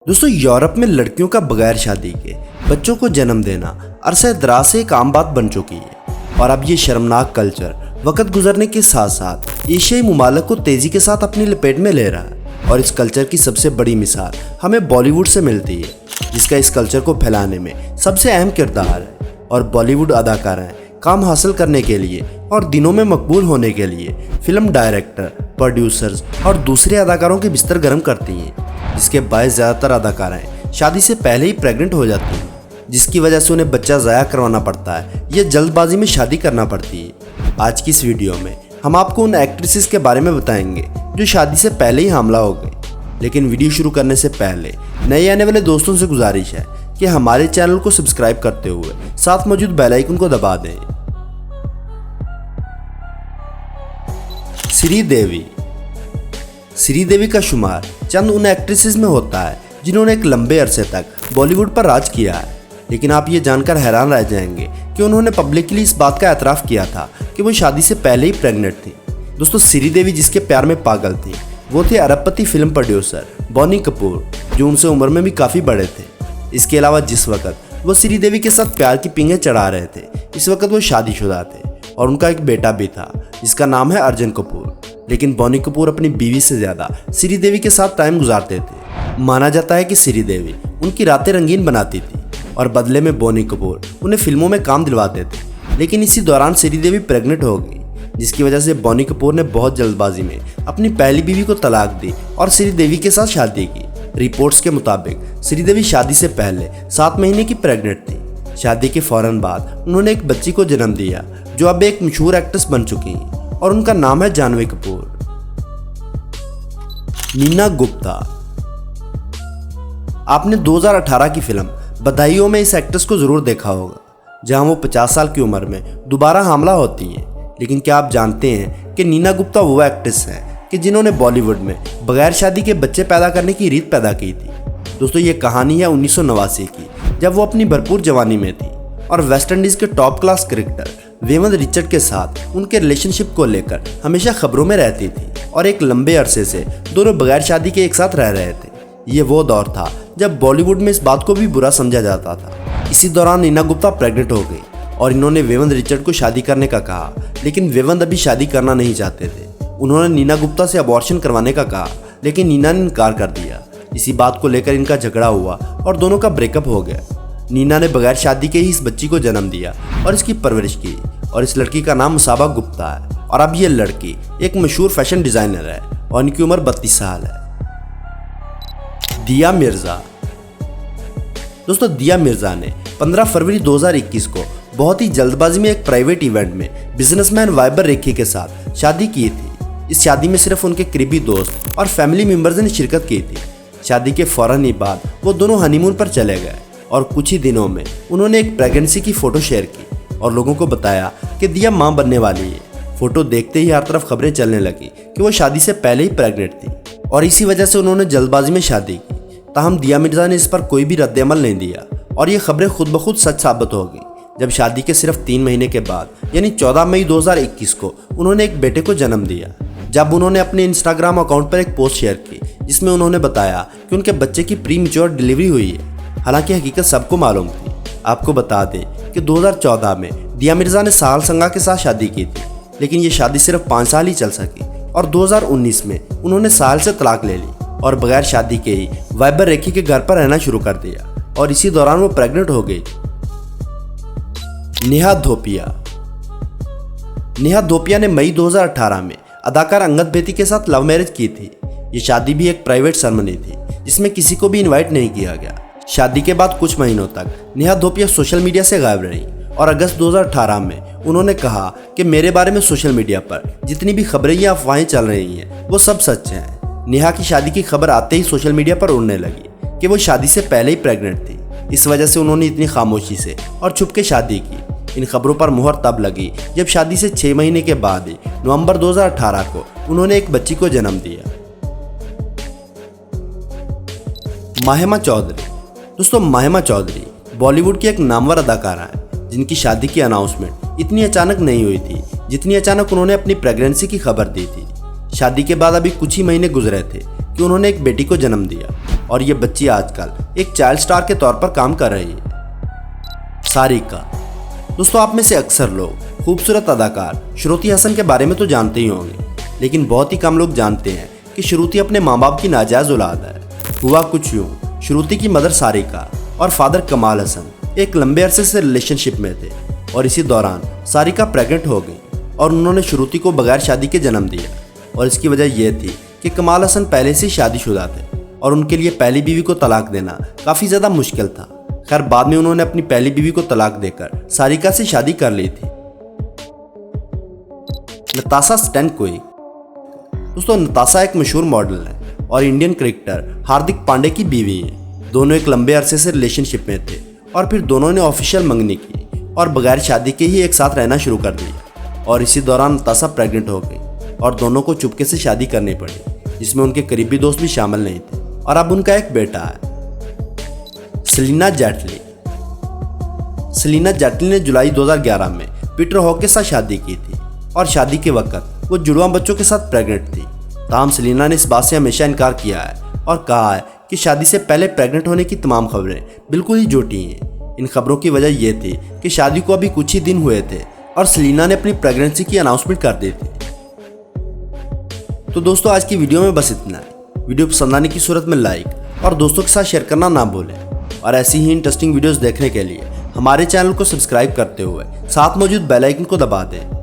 दोस्तों, यूरोप में लड़कियों का बगैर शादी के बच्चों को जन्म देना अरसे दराज से एक आम बात बन चुकी है और अब ये शर्मनाक कल्चर वक्त गुजरने के साथ साथ एशियाई मुमालिक को तेजी के साथ अपनी लपेट में ले रहा है। और इस कल्चर की सबसे बड़ी मिसाल हमें बॉलीवुड से मिलती है, जिसका इस कल्चर को फैलाने में सबसे अहम किरदार है। और बॉलीवुड अदाकाराएं काम हासिल करने के लिए और दिनों में मकबूल होने के लिए फिल्म डायरेक्टर, प्रोड्यूसर्स और दूसरे अदाकारों के बिस्तर गर्म करती हैं, जिसके बायस ज़्यादातर अदाकाराएं शादी से पहले ही प्रेग्नेंट हो जाती हैं, जिसकी वजह से उन्हें बच्चा ज़ाया करवाना पड़ता है या जल्दबाजी में शादी करना पड़ती है। आज की इस वीडियो में हम आपको उन एक्ट्रेसेस के बारे में बताएंगे जो शादी से पहले ही हामला हो गई। लेकिन वीडियो शुरू करने से पहले नए आने वाले दोस्तों से गुजारिश है कि हमारे चैनल को सब्सक्राइब करते हुए साथ मौजूद बेल आइकन को दबा दें। श्रीदेवी का शुमार चंद उन एक्ट्रेसेस में होता है जिन्होंने एक लंबे अरसे तक बॉलीवुड पर राज किया है। लेकिन आप ये जानकर हैरान रह जाएंगे कि उन्होंने पब्लिकली इस बात का एतराफ़ किया था कि वो शादी से पहले ही प्रेग्नेंट थी। दोस्तों, श्रीदेवी जिसके प्यार में पागल थी वो थे अरबपति फिल्म प्रोड्यूसर बॉनी कपूर, जो उनसे उम्र में भी काफ़ी बड़े थे। इसके अलावा जिस वक्त वो श्रीदेवी के साथ प्यार की पींगें चढ़ा रहे थे, इस वक्त वो शादीशुदा थे और उनका एक बेटा भी था जिसका नाम है अर्जुन कपूर। लेकिन बॉनी कपूर अपनी बीवी से ज़्यादा श्रीदेवी के साथ टाइम गुजारते थे। माना जाता है कि श्रीदेवी उनकी रातें रंगीन बनाती थी और बदले में बॉनी कपूर उन्हें फिल्मों में काम दिलवाते थे। लेकिन इसी दौरान श्रीदेवी प्रेग्नेंट हो गई, जिसकी वजह से बॉनी कपूर ने बहुत जल्दबाजी में अपनी पहली बीवी को तलाक दी और श्रीदेवी के साथ शादी की। रिपोर्ट्स के मुताबिक श्रीदेवी शादी से पहले 7 महीने की प्रेग्नेंट थी। शादी के फौरन बाद उन्होंने एक बच्ची को जन्म दिया जो अब एक मशहूर एक्ट्रेस बन चुकी हैं और उनका नाम है जानवी कपूर। नीना गुप्ता। आपने 2018 की फिल्म बधाइयों में इस एक्ट्रेस को जरूर देखा होगा, जहां वो 50 साल की उम्र में दोबारा हामला होती हैं। लेकिन क्या आप जानते हैं कि नीना गुप्ता वो एक्ट्रेस है कि जिन्होंने बॉलीवुड में बगैर शादी के बच्चे पैदा करने की रीत पैदा की थी। दोस्तों, ये कहानी है 1989 की, जब वो अपनी भरपूर जवानी में थी और वेस्ट इंडीज के top class cricketer woven Richard के साथ उनके रिलेशनशिप को लेकर हमेशा खबरों में रहती थी और एक लंबे अरसे से दोनों बगैर शादी के एक साथ रह रहे थे। ये वो दौर था जब बॉलीवुड में इस बात को भी बुरा समझा जाता था। इसी दौरान नीना गुप्ता प्रेग्नेंट हो गई और इन्होंने वेवन रिचर्ड को शादी करने का कहा, लेकिन वेवन अभी शादी करना नहीं चाहते थे। उन्होंने नीना गुप्ता से अबॉर्शन करवाने का कहा, लेकिन नीना ने इनकार कर दिया। इसी बात को लेकर इनका झगड़ा हुआ और दोनों का ब्रेकअप हो गया। नीना ने बगैर शादी के ही इस बच्ची को जन्म दिया और इसकी परवरिश की और इस लड़की का नाम मुसाबा गुप्ता है। और अब ये लड़की एक मशहूर फैशन डिज़ाइनर है और इनकी उम्र 32 साल है। दिया मिर्जा। दोस्तों, दिया मिर्जा ने 15 फरवरी 2021 को बहुत ही जल्दबाजी में एक प्राइवेट इवेंट में बिजनेसमैन वाइबर रेखी के साथ शादी की थी। इस शादी में सिर्फ उनके करीबी दोस्त और फैमिली मेंबर्स ने शिरकत की थी। शादी के फौरन ही बाद वो दोनों हनीमून पर चले गए और कुछ ही दिनों में उन्होंने एक प्रेगनेंसी की फ़ोटो शेयर की और लोगों को बताया कि दिया मां बनने वाली है। फ़ोटो देखते ही हर तरफ खबरें चलने लगी कि वो शादी से पहले ही प्रेग्नेंट थी और इसी वजह से उन्होंने जल्दबाजी में शादी की। ताहम दिया मिर्जा ने इस पर कोई भी रद्द-ए-अमल नहीं दिया और ये खबरें खुद ब खुद सच साबित हो गई जब शादी के सिर्फ 3 महीने के बाद यानी 14 मई 2021 को उन्होंने एक बेटे को जन्म दिया। जब उन्होंने अपने इंस्टाग्राम अकाउंट पर एक पोस्ट शेयर की जिसमें उन्होंने बताया कि उनके बच्चे की प्री मैच्योर डिलीवरी हुई है। हालांकि हकीकत सबको मालूम थी। आपको बता दें कि 2014 में दिया मिर्जा ने साहिल संगा के साथ शादी की थी, लेकिन ये शादी सिर्फ 5 साल ही चल सकी और 2019 में उन्होंने साहिल से तलाक ले ली और बगैर शादी के ही वाइबर रेखी के घर पर रहना शुरू कर दिया और इसी दौरान वो प्रेग्नेंट हो गई। नेहा धोपिया ने मई 2018 में अदाकार अंगद बेदी के साथ लव मैरिज की थी। ये शादी भी एक प्राइवेट सेरेमनी थी जिसमें किसी को भी इनवाइट नहीं किया गया। शादी के बाद कुछ महीनों तक नेहा धोपिया सोशल मीडिया से गायब रही और अगस्त 2018 में उन्होंने कहा कि मेरे बारे में सोशल मीडिया पर जितनी भी खबरें या अफवाहें चल रही हैं वो सब सच हैं। नेहा की शादी की खबर आते ही सोशल मीडिया पर उड़ने लगी कि वो शादी से पहले ही प्रेग्नेंट थी। इस वजह से उन्होंने इतनी खामोशी से और छुप के शादी की। इन खबरों पर मुहर तब लगी जब शादी से 6 महीने के बाद ही नवंबर 2018 को उन्होंने एक बच्ची को जन्म दिया। माहिमा चौधरी। दोस्तों, माहिमा चौधरी बॉलीवुड की एक नामवर अदाकारा है जिनकी शादी की अनाउंसमेंट इतनी अचानक नहीं हुई थी जितनी अचानक उन्होंने अपनी प्रेगनेंसी की खबर दी थी। शादी के बाद अभी कुछ ही महीने गुजरे थे कि उन्होंने एक बेटी को जन्म दिया और ये बच्ची आजकल एक चाइल्ड स्टार के तौर पर काम कर रही है। सारिका। दोस्तों, आप में से अक्सर लोग खूबसूरत अदाकार श्रुति हसन के बारे में तो जानते ही होंगे, लेकिन बहुत ही कम लोग जानते हैं कि श्रुति अपने माँ बाप की नाजायज औलाद है। हुआ कुछ यूँ, श्रुति की मदर सारिका और फादर कमाल हसन एक लंबे अरसे से रिलेशनशिप में थे और इसी दौरान सारिका प्रेग्नेंट हो गई और उन्होंने श्रुति को बगैर शादी के जन्म दिया। और इसकी वजह यह थी कि कमाल हसन पहले से शादीशुदा थे और उनके लिए पहली बीवी को तलाक देना काफ़ी ज़्यादा मुश्किल था। खैर, बाद में उन्होंने अपनी पहली बीवी को तलाक देकर सारिका से शादी कर ली थी। नताशा स्टैनकोविक। दोस्तों, नताशा एक मशहूर मॉडल है और इंडियन क्रिकेटर हार्दिक पांड्या की बीवी है। दोनों एक लंबे अरसे से रिलेशनशिप में थे और फिर दोनों ने ऑफिशियल मंगनी की और बगैर शादी के ही एक साथ रहना शुरू कर दिया। और इसी दौरान नताशा प्रेग्नेंट हो गई और दोनों को चुपके से शादी करनी पड़ी, जिसमें उनके करीबी दोस्त भी शामिल नहीं थे। और अब उनका एक बेटा है। सेलिना जेटली। सेलिना जेटली ने जुलाई 2011 में पीटर हॉक के साथ शादी की थी और शादी के वक्त वो जुड़वा बच्चों के साथ प्रेग्नेंट थी। ताहम सेलिना ने इस बात से हमेशा इनकार किया है और कहा है कि शादी से पहले प्रेग्नेंट होने की तमाम खबरें बिल्कुल ही झूठी हैं। इन खबरों की वजह यह थी कि शादी को अभी कुछ ही दिन हुए थे और सेलिना ने अपनी प्रेगनेंसी की अनाउंसमेंट कर दी थी। तो दोस्तों, आज की वीडियो में बस इतना है। वीडियो पसंद आने की सूरत में लाइक और दोस्तों के साथ शेयर करना ना भूलें और ऐसी ही इंटरेस्टिंग वीडियोस देखने के लिए हमारे चैनल को सब्सक्राइब करते हुए साथ मौजूद बेल आइकन को दबा दें।